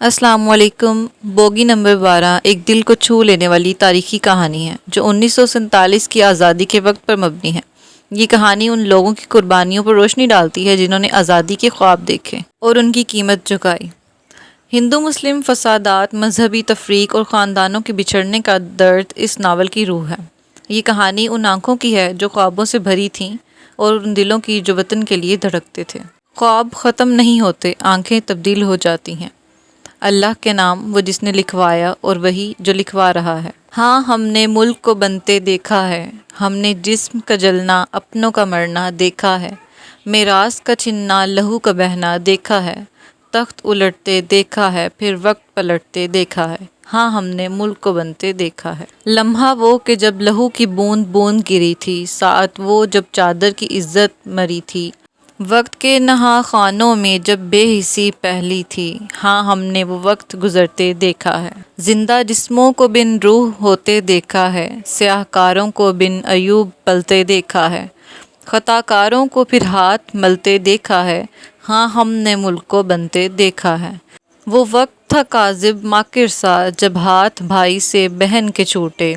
السلام علیکم۔ Bogie number 12 ایک دل کو چھو لینے والی تاریخی کہانی ہے جو 1947 کی آزادی کے وقت پر مبنی ہے۔ یہ کہانی ان لوگوں کی قربانیوں پر روشنی ڈالتی ہے جنہوں نے آزادی کے خواب دیکھے اور ان کی قیمت چکائی۔ ہندو مسلم فسادات، مذہبی تفریق اور خاندانوں کے بچھڑنے کا درد اس ناول کی روح ہے۔ یہ کہانی ان آنکھوں کی ہے جو خوابوں سے بھری تھیں اور ان دلوں کی جو وطن کے لیے دھڑکتے تھے۔ خواب ختم نہیں ہوتے، آنکھیں تبدیل ہو جاتی ہیں۔ اللہ کے نام، وہ جس نے لکھوایا اور وہی جو لکھوا رہا ہے۔ ہاں، ہم نے ملک کو بنتے دیکھا ہے، ہم نے جسم کا جلنا، اپنوں کا مرنا دیکھا ہے، میراث کا چھننا، لہو کا بہنا دیکھا ہے، تخت الٹتے دیکھا ہے، پھر وقت پلٹتے دیکھا ہے۔ ہاں، ہم نے ملک کو بنتے دیکھا ہے۔ لمحہ وہ کہ جب لہو کی بوند بوند گری تھی، ساعت وہ جب چادر کی عزت مری تھی، وقت کے نہا خانوں میں جب بے حسی پھیلی تھی۔ ہاں، ہم نے وہ وقت گزرتے دیکھا ہے۔ زندہ جسموں کو بن روح ہوتے دیکھا ہے، سیاہ کاروں کو بن ایوب پلتے دیکھا ہے، خطا کاروں کو پھر ہاتھ ملتے دیکھا ہے۔ ہاں، ہم نے ملک کو بنتے دیکھا ہے۔ وہ وقت تھا کاذب ماکر سا جب ہاتھ بھائی سے بہن کے چھوٹے۔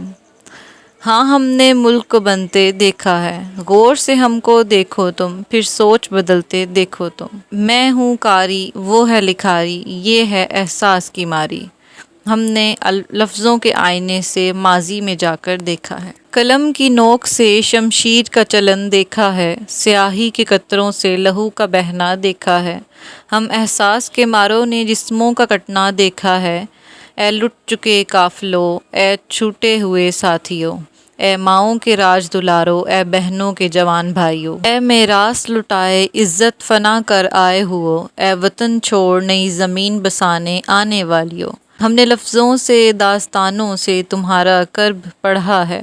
ہاں، ہم نے ملک کو بنتے دیکھا ہے۔ غور سے ہم کو دیکھو تم، پھر سوچ بدلتے دیکھو تم۔ میں ہوں کاری، وہ ہے لکھاری، یہ ہے احساس کی ماری۔ ہم نے لفظوں کے آئینے سے ماضی میں جا کر دیکھا ہے۔ قلم کی نوک سے شمشیر کا چلن دیکھا ہے، سیاہی کے قطروں سے لہو کا بہنا دیکھا ہے۔ ہم احساس کے ماروں نے جسموں کا کٹنا دیکھا ہے۔ اے لٹ چکے قافلوں، اے چھوٹے ہوئے ساتھیوں، اے ماؤں کے راج دلارو، اے بہنوں کے جوان بھائیوں، اے میراث لٹائے عزت فنا کر آئے ہوو، اے وطن چھوڑ نئی زمین بسانے آنے والیوں۔ ہم نے لفظوں سے، داستانوں سے تمہارا کرب پڑھا ہے،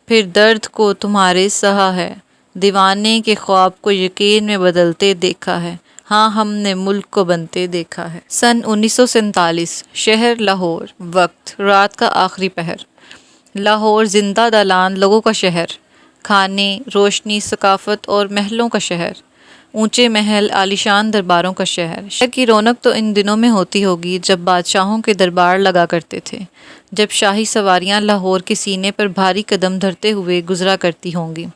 پھر درد کو تمہارے سہا ہے، دیوانے کے خواب کو یقین میں بدلتے دیکھا ہے۔ ہاں، ہم نے ملک کو بنتے دیکھا ہے۔ سن 1947۔ شہر لاہور۔ وقت رات کا آخری پہر۔ لاہور زندہ دالان لوگوں کا شہر، کھانے، روشنی، ثقافت اور محلوں کا شہر، اونچے محل، عالیشان درباروں کا شہر۔ شہر کی رونق تو ان دنوں میں ہوتی ہوگی جب بادشاہوں کے دربار لگا کرتے تھے، جب شاہی سواریاں لاہور کے سینے پر بھاری قدم دھرتے ہوئے گزرا کرتی ہوں گی،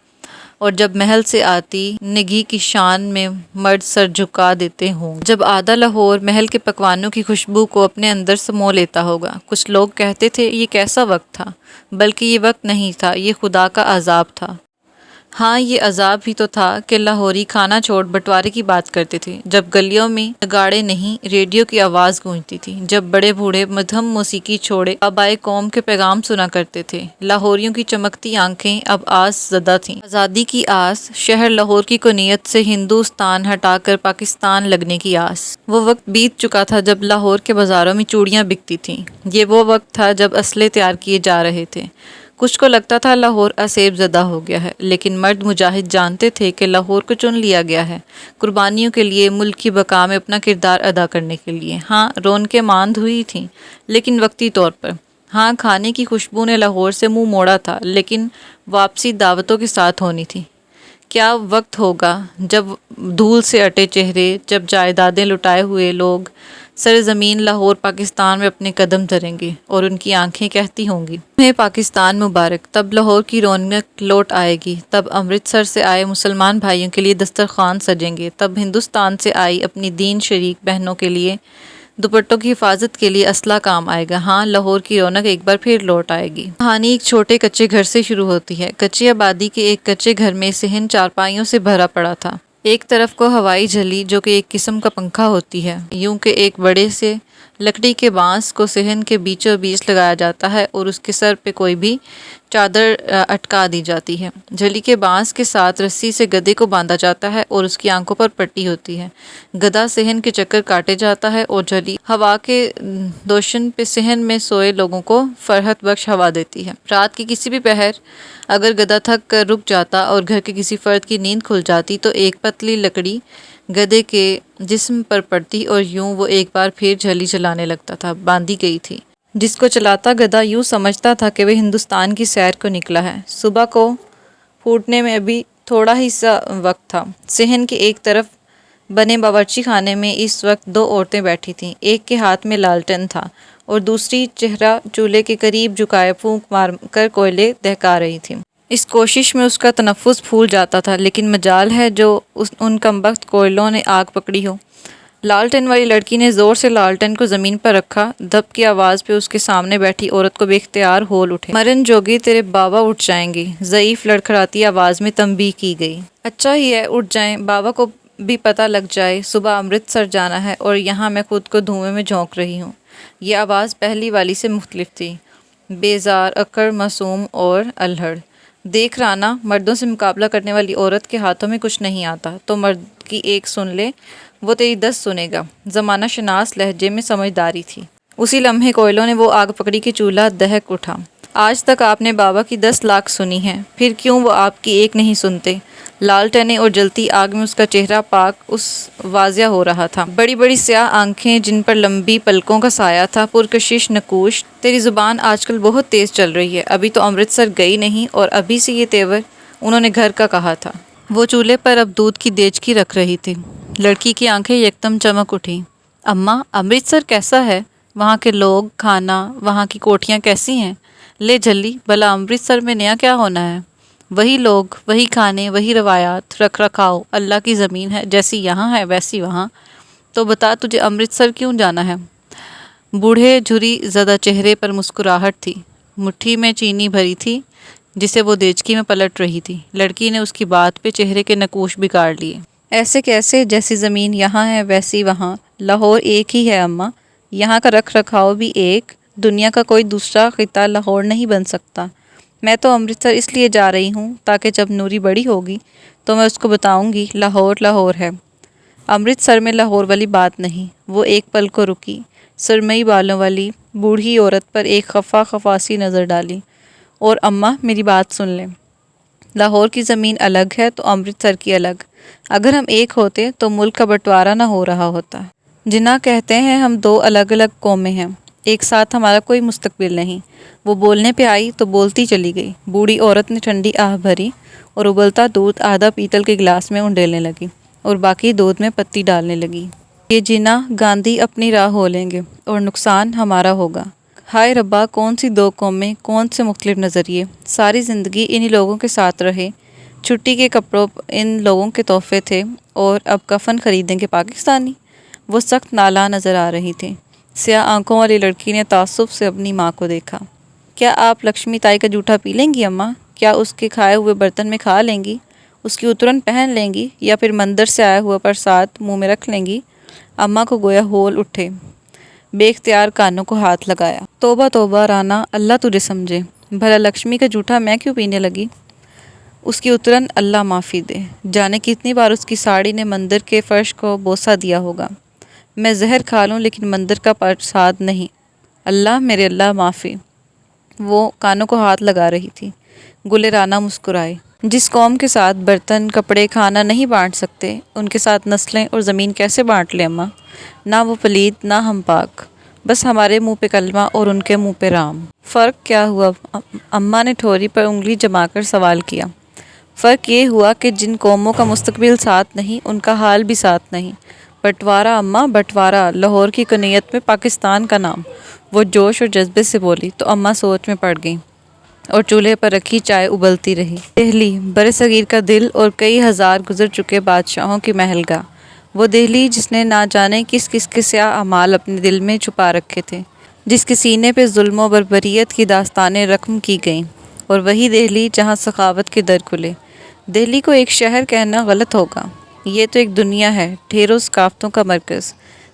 اور جب محل سے آتی نگھی کی شان میں مرد سر جھکا دیتے ہوں، جب آدھا لاہور محل کے پکوانوں کی خوشبو کو اپنے اندر سمو لیتا ہوگا۔ کچھ لوگ کہتے تھے یہ کیسا وقت تھا، بلکہ یہ وقت نہیں تھا، یہ خدا کا عذاب تھا۔ ہاں، یہ عذاب ہی تو تھا کہ لاہوری کھانا چھوڑ بٹوارے کی بات کرتے تھے، جب گلیوں میں نگاڑے نہیں، ریڈیو کی آواز گونجتی تھی، جب بڑے بوڑھے مدھم موسیقی چھوڑے آبائے قوم کے پیغام سنا کرتے تھے۔ لاہوریوں کی چمکتی آنکھیں اب آس زدہ تھیں، آزادی کی آس، شہر لاہور کی کونیت سے ہندوستان ہٹا کر پاکستان لگنے کی آس۔ وہ وقت بیت چکا تھا جب لاہور کے بازاروں میں چوڑیاں بکتی تھیں، یہ وہ وقت تھا جب اسلحے تیار کیے جا رہے تھے۔ کچھ کو لگتا تھا لاہور اسیب زدہ ہو گیا ہے، لیکن مرد مجاہد جانتے تھے کہ لاہور کو چن لیا گیا ہے، قربانیوں کے لیے، ملک کی بقا میں اپنا کردار ادا کرنے کے لیے۔ ہاں، رونقیں ماند ہوئی تھیں، لیکن وقتی طور پر۔ ہاں، کھانے کی خوشبو نے لاہور سے منہ موڑا تھا، لیکن واپسی دعوتوں کے ساتھ ہونی تھی۔ کیا وقت ہوگا جب دھول سے اٹے چہرے، جب جائیدادیں لٹائے ہوئے لوگ سرزمین لاہور پاکستان میں اپنے قدم دھریں گے، اور ان کی آنکھیں کہتی ہوں گی تمہیں پاکستان مبارک۔ تب لاہور کی رونق لوٹ آئے گی، تب امرتسر سے آئے مسلمان بھائیوں کے لیے دسترخوان سجیں گے، تب ہندوستان سے آئی اپنی دین شریک بہنوں کے لیے دوپٹوں کی حفاظت کے لیے اسلحہ کام آئے گا۔ ہاں، لاہور کی رونق ایک بار پھر لوٹ آئے گی۔ کہانی ایک چھوٹے کچے گھر سے شروع ہوتی ہے۔ کچی آبادی کے ایک کچے گھر میں صحن چارپائیوں سے بھرا پڑا تھا۔ ایک طرف کو ہوائی جھلی، جو کہ ایک قسم کا پنکھا ہوتی ہے، یوں کہ ایک بڑے سے لکڑی کے بانس کو صحن کے بیچوں بیچ لگایا جاتا ہے اور اس کے سر پہ کوئی بھی چادر اٹکا دی جاتی ہے۔ جھلی کے بانس کے ساتھ رسی سے گدھے کو باندھا جاتا ہے اور اس کی آنکھوں پر پٹی ہوتی ہے۔ گدھا صحن کے چکر کاٹے جاتا ہے اور جھلی ہوا کے دوشن پہ صحن میں سوئے لوگوں کو فرحت بخش ہوا دیتی ہے۔ رات کے کسی بھی پہر اگر گدھا تھک کر رک جاتا اور گھر کے کسی فرد کی نیند کھل جاتی تو ایک پتلی لکڑی گدھے کے جسم پر پڑتی اور یوں وہ ایک بار پھر جھلی چلانے لگتا تھا۔ باندھی گئی تھی، جس کو چلاتا گدھا یوں سمجھتا تھا کہ وہ ہندوستان کی سیر کو نکلا ہے۔ صبح کو پھوٹنے میں ابھی تھوڑا ہی سا وقت تھا۔ صحن کے ایک طرف بنے باورچی خانے میں اس وقت 2 عورتیں بیٹھی تھیں۔ ایک کے ہاتھ میں لالٹن تھا اور دوسری چہرہ چولہے کے قریب جھکائے پھونک مار کر کوئلے دہکا رہی تھی۔ اس کوشش میں اس کا تنفس پھول جاتا تھا، لیکن مجال ہے جو ان کمبخت کوئلوں نے آگ پکڑی ہو۔ لالٹن والی لڑکی نے زور سے لالٹن کو زمین پر رکھا۔ دھپ کی آواز پہ اس کے سامنے بیٹھی عورت کو بے اختیار ہول اٹھے۔ مرن جوگی تیرے بابا اٹھ جائیں گے، ضعیف لڑکھڑاتی آواز میں تنبیہ کی گئی۔ اچھا ہی ہے اٹھ جائیں، بابا کو بھی پتہ لگ جائے صبح امرتسر جانا ہے اور یہاں میں خود کو دھوئیں میں جھونک رہی ہوں۔ یہ آواز پہلی والی سے مختلف تھی، بیزار، اکڑ، معصوم اور الہڑ۔ دیکھ رانا، مردوں سے مقابلہ کرنے والی عورت کے ہاتھوں میں کچھ نہیں آتا تو مرد کی ایک سن لے، وہ تیری 10 سنے گا۔ زمانہ شناس لہجے میں سمجھداری تھی۔ اسی لمحے کوئلوں نے وہ آگ پکڑی کہ چولہا دہک اٹھا۔ آج تک آپ نے بابا کی 10 لاکھ سنی ہیں، پھر کیوں وہ آپ کی ایک نہیں سنتے؟ لالٹنیں اور جلتی آگ میں اس کا چہرہ پاک اس واضح ہو رہا تھا۔ بڑی بڑی سیاہ آنکھیں جن پر لمبی پلکوں کا سایہ تھا، پرکشش نقوش۔ تیری زبان آج کل بہت تیز چل رہی ہے، ابھی تو امرتسر گئی نہیں اور ابھی سے یہ تیور، انہوں نے گھر کا کہا تھا۔ وہ چولہے پر اب دودھ کی دیچکی رکھ رہی تھی۔ لڑکی کی آنکھیں یکدم چمک اٹھیں۔ اماں، امرتسر کیسا ہے؟ وہاں کے لوگ، کھانا، وہاں کی کوٹھیاں کیسی ہیں؟ لے جھلی، بھلا امرتسر میں نیا کیا ہونا ہے؟ وہی لوگ، وہی کھانے، وہی روایات، رکھ رکھاؤ، اللہ کی زمین ہے، جیسی یہاں ہے ویسی وہاں۔ تو بتا تجھے امرتسر کیوں جانا ہے؟ بوڑھے جھری زدہ چہرے پر مسکراہٹ تھی، مٹھی میں چینی بھری تھی جسے وہ دیچکی میں پلٹ رہی تھی۔ لڑکی نے اس کی بات پہ چہرے کے نقوش بگاڑ لیے۔ ایسے کیسے؟ جیسی زمین یہاں ہے ویسی وہاں۔ لاہور ایک ہی ہے اماں، یہاں کا رکھ رکھاؤ بھی ایک، دنیا کا کوئی دوسرا خطہ لاہور نہیں بن سکتا۔ میں تو امرتسر اس لیے جا رہی ہوں تاکہ جب نوری بڑی ہوگی تو میں اس کو بتاؤں گی لاہور لاہور ہے، امرتسر میں لاہور والی بات نہیں۔ وہ ایک پل کو رکی، سرمئی بالوں والی بوڑھی عورت پر ایک خفا خفاسی نظر ڈالی۔ اور اماں میری بات سن لیں، لاہور کی زمین الگ ہے تو امرتسر کی الگ۔ اگر ہم ایک ہوتے تو ملک کا بٹوارا نہ ہو رہا ہوتا۔ جناح کہتے ہیں ہم 2 الگ الگ قومیں ہیں، ایک ساتھ ہمارا کوئی مستقبل نہیں۔ وہ بولنے پہ آئی تو بولتی چلی گئی۔ بوڑھی عورت نے ٹھنڈی آہ بھری اور ابلتا دودھ آدھا پیتل کے گلاس میں انڈیلنے لگی اور باقی دودھ میں پتی ڈالنے لگی۔ یہ جناح گاندھی اپنی راہ ہو لیں گے اور نقصان ہمارا ہوگا۔ ہائے ربا، کون سی 2 قومیں، کون سے مختلف نظریے۔ ساری زندگی انہی لوگوں کے ساتھ رہے، چھٹی کے کپڑوں ان لوگوں کے تحفے تھے اور اب کفن خریدیں گے پاکستانی۔ وہ سخت نالاں نظر آ رہی تھیں۔ سیاہ آنکھوں والی لڑکی نے تعصب سے اپنی ماں کو دیکھا۔ کیا آپ لکشمی تائی کا جوٹا پی لیں گی اماں؟ کیا اس کے کھائے ہوئے برتن میں کھا لیں گی؟ اس کی اترن پہن لیں گی یا پھر مندر سے آیا ہوا پرساد منہ میں رکھ لیں گی؟ اماں کو گویا ہول اٹھے، بے اختیار کانوں کو ہاتھ لگایا۔ توبہ توبہ رانا، اللہ تجھے سمجھے، بھلا لکشمی کا جوٹا میں کیوں پینے لگی؟ اس کی اترن اللہ معافی دے، جانے کتنی بار اس کی ساڑی نے مندر کے فرش کو بوسہ دیا ہوگا۔ میں زہر کھا لوں لیکن مندر کا پرساد نہیں، اللہ میرے اللہ معافی۔ وہ کانوں کو ہاتھ لگا رہی تھی۔ گلے رانا مسکرائے۔ جس قوم کے ساتھ برتن، کپڑے، کھانا نہیں بانٹ سکتے، ان کے ساتھ نسلیں اور زمین کیسے بانٹ لیں اماں؟ نہ وہ پلید نہ ہم پاک، بس ہمارے منہ پہ کلمہ اور ان کے منہ پہ رام۔ فرق کیا ہوا؟ اماں نے ٹھوری پر انگلی جما کر سوال کیا۔ فرق یہ ہوا کہ جن قوموں کا مستقبل ساتھ نہیں، ان کا حال بھی ساتھ نہیں۔ بٹوارا اماں، بٹوارا، لاہور کی کنیت میں پاکستان کا نام۔ وہ جوش اور جذبے سے بولی تو اماں سوچ میں پڑ گئیں اور چولہے پر رکھی چائے ابلتی رہی۔ دہلی، برصغیر کا دل اور کئی ہزار گزر چکے بادشاہوں کی محل گاہ۔ وہ دہلی جس نے نہ جانے کس کس کے سیاہ اعمال اپنے دل میں چھپا رکھے تھے، جس کے سینے پہ ظلم و بربریت کی داستانیں رقم کی گئیں، اور وہی دہلی جہاں سخاوت کے در کھلے۔ دہلی کو ایک شہر کہنا غلط ہوگا، یہ تو ایک دنیا ہے، ڈھیروں ثقافتوں کا مرکز،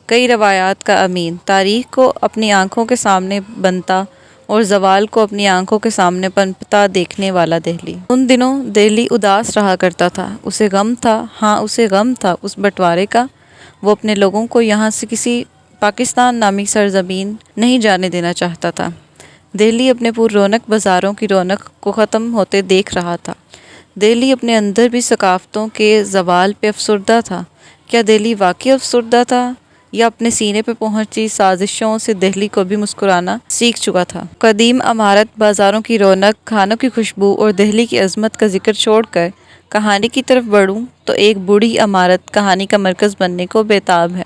کئی روایات کا امین، تاریخ کو اپنی آنکھوں کے سامنے بنتا اور زوال کو اپنی آنکھوں کے سامنے پنپتا دیکھنے والا دہلی۔ ان دنوں دہلی اداس رہا کرتا تھا، اسے غم تھا، ہاں اسے غم تھا اس بٹوارے کا۔ وہ اپنے لوگوں کو یہاں سے کسی پاکستان نامی سرزمین نہیں جانے دینا چاہتا تھا۔ دہلی اپنے پر رونق بازاروں کی رونق کو ختم ہوتے دیکھ رہا تھا۔ دہلی اپنے اندر بھی ثقافتوں کے زوال پہ افسردہ تھا۔ کیا دہلی واقعی افسردہ تھا یا اپنے سینے پہ پہنچی سازشوں سے دہلی کو بھی مسکرانا سیکھ چکا تھا؟ قدیم عمارت، بازاروں کی رونق، کھانوں کی خوشبو اور دہلی کی عظمت کا ذکر چھوڑ کر کہانی کی طرف بڑھوں تو ایک بوڑھی عمارت کہانی کا مرکز بننے کو بےتاب ہے۔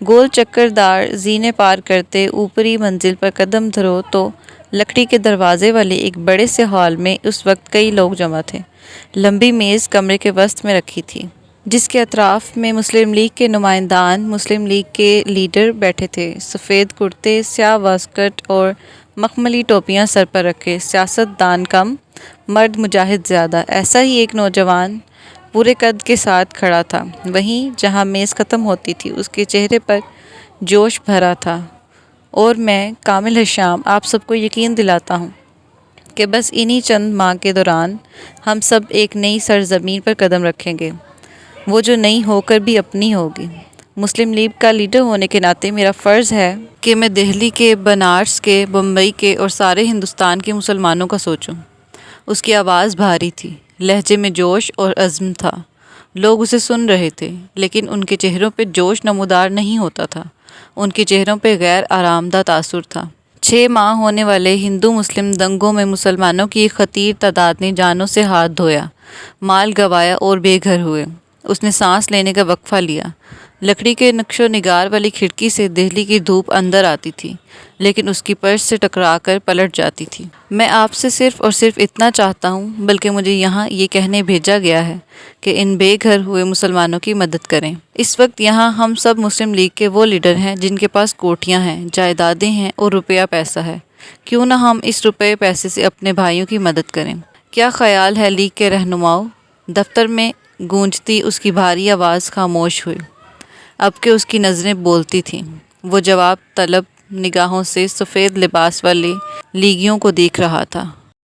گول چکر دار زینے پار کرتے اوپری منزل پر قدم دھرو تو لکڑی کے دروازے والے ایک بڑے سے ہال میں اس وقت کئی لوگ جمع تھے۔ لمبی میز کمرے کے وسط میں رکھی تھی، جس کے اطراف میں مسلم لیگ کے نمائندان، مسلم لیگ کے لیڈر بیٹھے تھے۔ سفید کرتے، سیاہ واسکٹ اور مخملی ٹوپیاں سر پر رکھے سیاست دان کم، مرد مجاہد زیادہ، ایسا ہی ایک نوجوان پورے قد کے ساتھ کھڑا تھا۔ وہیں جہاں میز ختم ہوتی تھی اس کے چہرے پر جوش بھرا تھا۔ اور میں کامل ہشام آپ سب کو یقین دلاتا ہوں کہ بس انہی چند ماہ کے دوران ہم سب ایک نئی سرزمین پر قدم رکھیں گے، وہ جو نئی ہو کر بھی اپنی ہوگی۔ مسلم لیگ کا لیڈر ہونے کے ناطے میرا فرض ہے کہ میں دہلی کے، بنارس کے، بمبئی کے اور سارے ہندوستان کے مسلمانوں کا سوچوں۔ اس کی آواز بھاری تھی، لہجے میں جوش اور عزم تھا۔ لوگ اسے سن رہے تھے، لیکن ان کے چہروں پہ جوش نمودار نہیں ہوتا تھا، ان کے چہروں پہ غیر آرام دہ تاثر تھا۔ 6 ماہ ہونے والے ہندو مسلم دنگوں میں مسلمانوں کی ایک خطیر تعداد نے جانوں سے ہاتھ دھویا، مال گنوایا اور بے گھر ہوئے۔ اس نے سانس لینے کا وقفہ لیا۔ لکڑی کے نقش و نگار والی کھڑکی سے دہلی کی دھوپ اندر آتی تھی، لیکن اس کی پرچھ سے ٹکرا کر پلٹ جاتی تھی۔ میں آپ سے صرف اور صرف اتنا چاہتا ہوں، بلکہ مجھے یہاں یہ کہنے بھیجا گیا ہے کہ ان بے گھر ہوئے مسلمانوں کی مدد کریں۔ اس وقت یہاں ہم سب مسلم لیگ کے وہ لیڈر ہیں جن کے پاس کوٹھیاں ہیں، جائیدادیں ہیں اور روپیہ پیسہ ہے۔ کیوں نہ ہم اس روپے پیسے سے اپنے بھائیوں کی مدد کریں؟ کیا خیال ہے لیگ کے رہنماؤں؟ دفتر میں گونجتی اس کی بھاری آواز خاموش ہوئی، اب کہ اس کی نظریں بولتی تھیں۔ وہ جواب طلب نگاہوں سے سفید لباس والے لیگیوں کو دیکھ رہا تھا۔